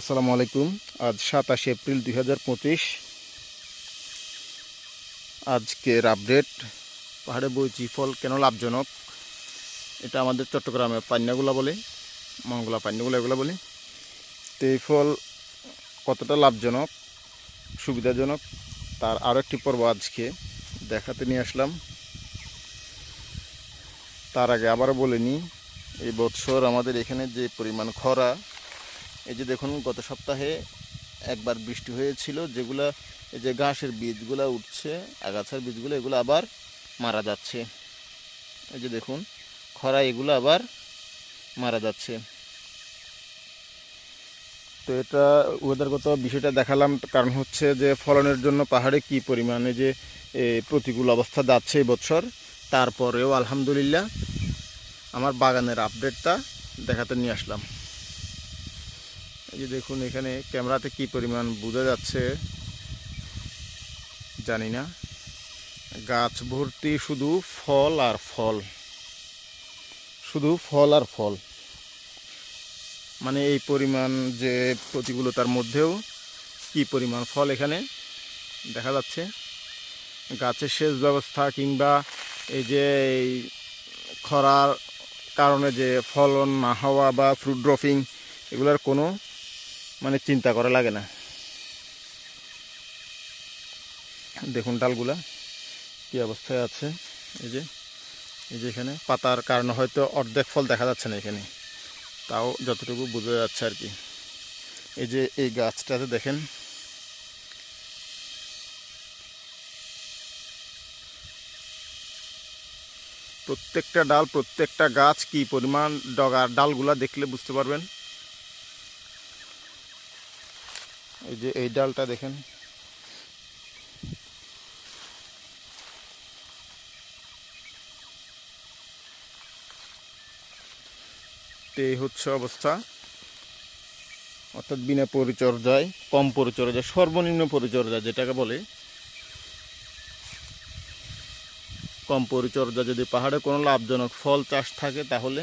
আসসালামু আলাইকুম। আজ 27 এপ্রিল 2025। আজকের আপডেট, পাহাড়ে বৈচি ফল কেন লাভজনক। এটা আমাদের চট্টগ্রামে পান্নাগুলা বলে, মঙ্গলা পান্নাগুলা এগুলো বলে। তো এই ফল কতটা লাভজনক, সুবিধাজনক, তার আরও একটি পর্ব আজকে দেখাতে নিয়ে আসলাম। তার আগে আবারও বলে নিই, এই বৎসর আমাদের এখানে যে পরিমাণ খরা, এই যে দেখুন গত সপ্তাহে একবার বৃষ্টি হয়েছিল, যেগুলা এই যে ঘাসের বীজগুলো উঠছে, আগাছার বীজগুলো, এগুলো আবার মারা যাচ্ছে। এই যে দেখুন খরা, এগুলো আবার মারা যাচ্ছে। তো এটা ওয়েদারগত বিষয়টা দেখালাম, কারণ হচ্ছে যে ফলনের জন্য পাহাড়ে কি পরিমাণে যে প্রতিকূল অবস্থা যাচ্ছে এই বছর। তারপরেও আলহামদুলিল্লাহ আমার বাগানের আপডেটটা দেখাতে নিয়ে আসলাম। এই যে দেখুন এখানে ক্যামেরাতে কি পরিমাণ বোঝা যাচ্ছে জানি না, গাছ ভর্তি শুধু ফল আর ফল, শুধু ফল আর ফল। মানে এই পরিমাণ যে প্রতিকূলতার মধ্যেও কি পরিমাণ ফল এখানে দেখা যাচ্ছে। গাছের সেচ ব্যবস্থা কিংবা এই যে এই খরার কারণে যে ফলন না হওয়া বা ফ্রুট ড্রপিং, এগুলোর কোনো মানে চিন্তা করা লাগে না। দেখুন ডালগুলা কি অবস্থায় আছে। এই যে এখানে পাতার কারণে হয়তো অর্ধেক ফল দেখা যাচ্ছে না এখানে, তাও যতটুকু বোঝা যাচ্ছে আর কি। এই যে এই গাছটাতে দেখেন প্রত্যেকটা ডাল, প্রত্যেকটা গাছ কি পরিমাণ ডগার, ডালগুলা দেখলে বুঝতে পারবেন। এই যে এই ডালটা দেখেন, এই হচ্ছে অবস্থা। অর্থাৎ বিনা পরিচর্যায়, কম পরিচর্যায়, সর্বনিম্ন পরিচর্যা যেটাকে বলে, কম পরিচর্যা যদি পাহাড়ে কোনো লাভজনক ফল চাষ থাকে তাহলে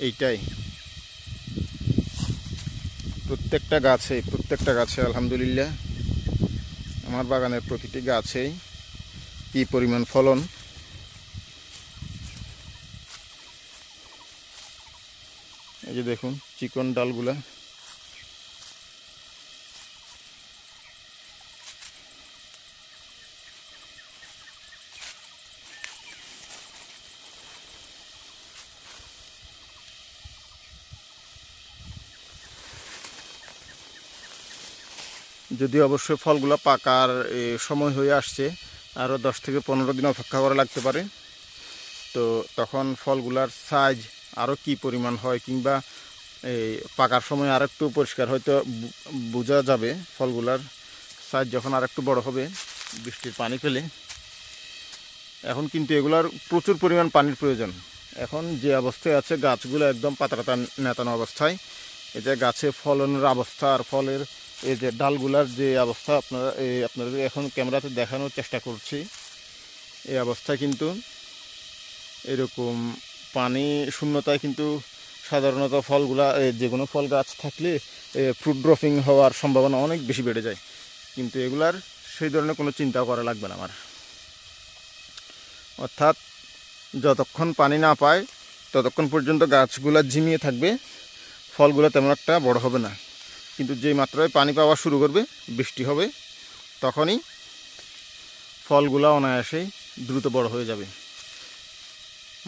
এইটাই। প্রত্যেকটা গাছে আলহামদুলিল্লাহ আমার বাগানের প্রতিটি গাছেই কি পরিমাণ ফলন। এই যে দেখুন চিকন ডালগুলা। যদি অবশ্যই ফলগুলো পাকার সময় হয়ে আসছে, আরও 10 থেকে 15 দিন অপেক্ষা করা লাগতে পারে। তো তখন ফলগুলার সাইজ আরও কি পরিমাণ হয়, কিংবা এই পাকার সময় আর একটু পরিষ্কার হয়তো বোঝা যাবে ফলগুলার সাইজ যখন আর একটু বড় হবে বৃষ্টির পানি পেলে। এখন কিন্তু এগুলার প্রচুর পরিমাণ পানির প্রয়োজন। এখন যে অবস্থায় আছে গাছগুলো একদম পাতা নেতানো অবস্থায়, এই যে গাছে ফলনের অবস্থা আর ফলের এই যে ডালগুলার যে অবস্থা, আপনাদের এখন ক্যামেরাতে দেখানোর চেষ্টা করছি। এই অবস্থায় কিন্তু এরকম পানি শূন্যতায় কিন্তু সাধারণত ফলগুলা, যে কোনো ফল গাছ থাকলে ফ্রুট ড্রপিং হওয়ার সম্ভাবনা অনেক বেশি বেড়ে যায়। কিন্তু এগুলার সেই ধরনের কোনো চিন্তাও করা লাগবে না আমার। অর্থাৎ যতক্ষণ পানি না পায় ততক্ষণ পর্যন্ত গাছগুলা ঝিমিয়ে থাকবে, ফলগুলো তেমন একটা বড় হবে না। কিন্তু যেই মাত্রায় পানি পাওয়া শুরু করবে, বৃষ্টি হবে, তখনই ফলগুলা অনায়াসেই দ্রুত বড় হয়ে যাবে।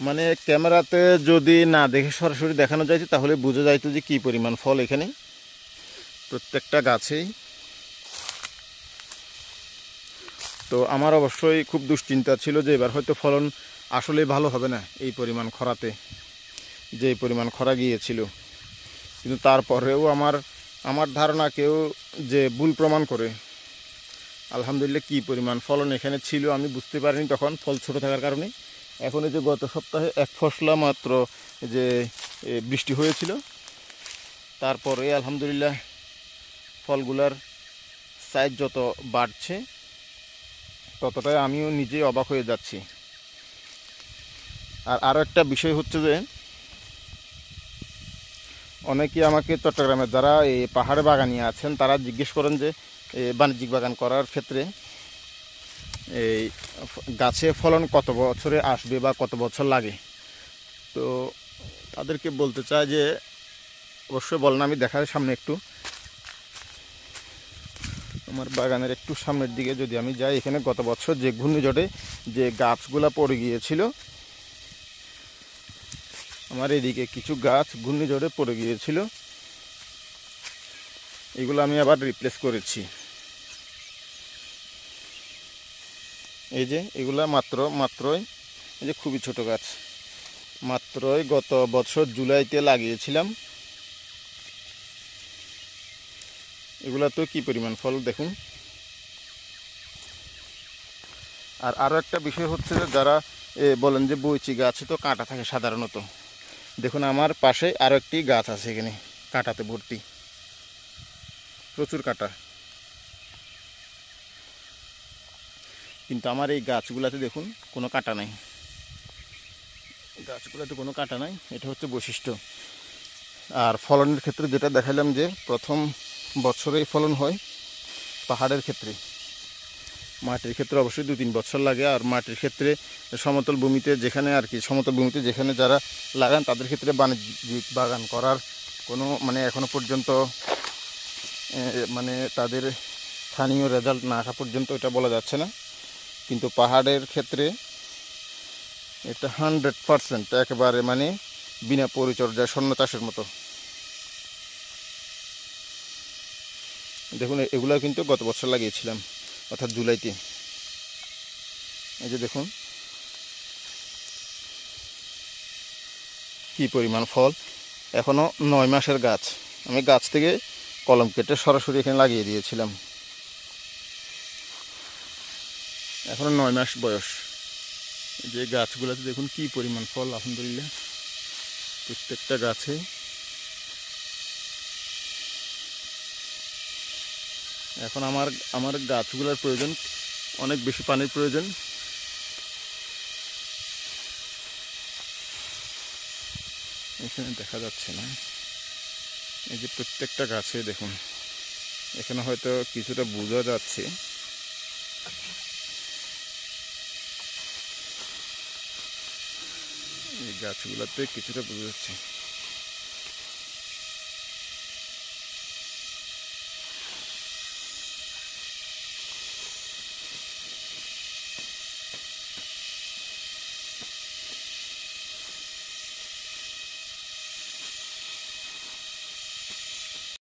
মানে ক্যামেরাতে যদি না দেখে সরাসরি দেখানো যাইতো তাহলে বোঝা যাইতো যে কী পরিমাণ ফল এখানে প্রত্যেকটা গাছেই। তো আমার অবশ্যই খুব দুশ্চিন্তা ছিল যে এবার হয়তো ফলন আসলেই ভালো হবে না এই পরিমাণ খরাতে, যে পরিমাণ খরা গিয়েছিল। কিন্তু তারপরেও আমার ধারণা কেউ যে ভুল প্রমাণ করে। আলহামদুলিল্লাহ কী পরিমাণ ফলন এখানে ছিল আমি বুঝতে পারিনি তখন, ফল ছোটো থাকার কারণে। এখন এই যে গত সপ্তাহে এক ফসলা মাত্র যে বৃষ্টি হয়েছিল, তারপরে আলহামদুলিল্লাহ ফলগুলার সাইজ যত বাড়ছে ততটাই আমিও নিজেই অবাক হয়ে যাচ্ছি। আর আরও একটা বিষয় হচ্ছে যে অনেকেই আমাকে চট্টগ্রামের যারা এই পাহাড়ে বাগানিয়া আছেন তারা জিজ্ঞেস করেন যে বাণিজ্যিক বাগান করার ক্ষেত্রে এই গাছে ফলন কত বছরে আসবে বা কত বছর লাগে। তো তাদেরকে বলতে চাই যে অবশ্যই বলেন। আমি দেখার সামনে একটু আমার বাগানের একটু সামনের দিকে যদি আমি যাই, এখানে গত বছর যে ঘূর্ণিঝড়ে যে গাছগুলা পড়ে গিয়েছিল, আমার এদিকে কিছু গাছ ঘূর্ণিঝড়ে পড়ে গিয়েছিল, এগুলো আমি আবার রিপ্লেস করেছি। এই যে এগুলা মাত্রই এই যে খুবই ছোট গাছ, মাত্রই গত বছর জুলাইতে লাগিয়েছিলাম। এগুলা তো কি পরিমাণ ফল দেখুন। আর আরও একটা বিষয় হচ্ছে যে যারা বলেন যে বৈচি গাছে তো কাঁটা থাকে সাধারণত, দেখুন আমার পাশে আরও একটি গাছ আছে, এখানে কাঁটাতে ভর্তি, প্রচুর কাঁটা। কিন্তু আমার এই গাছগুলাতে দেখুন কোনো কাঁটা নাই, গাছগুলোতে কোনো কাঁটা নাই, এটা হচ্ছে বৈশিষ্ট্য। আর ফলনের ক্ষেত্রে যেটা দেখালাম যে প্রথম বছরেই ফলন হয় পাহাড়ের ক্ষেত্রে, মাটির ক্ষেত্রে অবশ্যই 2-3 বছর লাগে। আর মাটির ক্ষেত্রে সমতল ভূমিতে যেখানে আর কি সমতল ভূমিতে যেখানে যারা লাগান তাদের ক্ষেত্রে বাণিজ্যিক বাগান করার কোনো মানে এখনও পর্যন্ত মানে তাদের স্থানীয় রেজাল্ট না আসা পর্যন্ত এটা বলা যাচ্ছে না। কিন্তু পাহাড়ের ক্ষেত্রে এটা 100% একেবারে মানে বিনা পরিচর্যায় স্বর্ণ চাষের মতো। দেখুন এগুলো কিন্তু গত বছর লাগিয়েছিলাম, অর্থাৎ জুলাইতে। এই যে দেখুন কি পরিমাণ ফল, এখনও 9 মাসের গাছ। আমি গাছ থেকে কলম কেটে সরাসরি এখানে লাগিয়ে দিয়েছিলাম, এখনও 9 মাস বয়স। যে গাছগুলোতে দেখুন কি পরিমাণ ফল, আলহামদুলিল্লাহ প্রত্যেকটা গাছে। এখন আমার গাছগুলোর প্রয়োজন, অনেক বেশি পানির প্রয়োজন। এখানে দেখা যাচ্ছে না, এই যে প্রত্যেকটা গাছে দেখুন, এখানে হয়তো কিছুটা বোঝা যাচ্ছে, এই গাছগুলোতে কিছুটা বোঝা যাচ্ছে।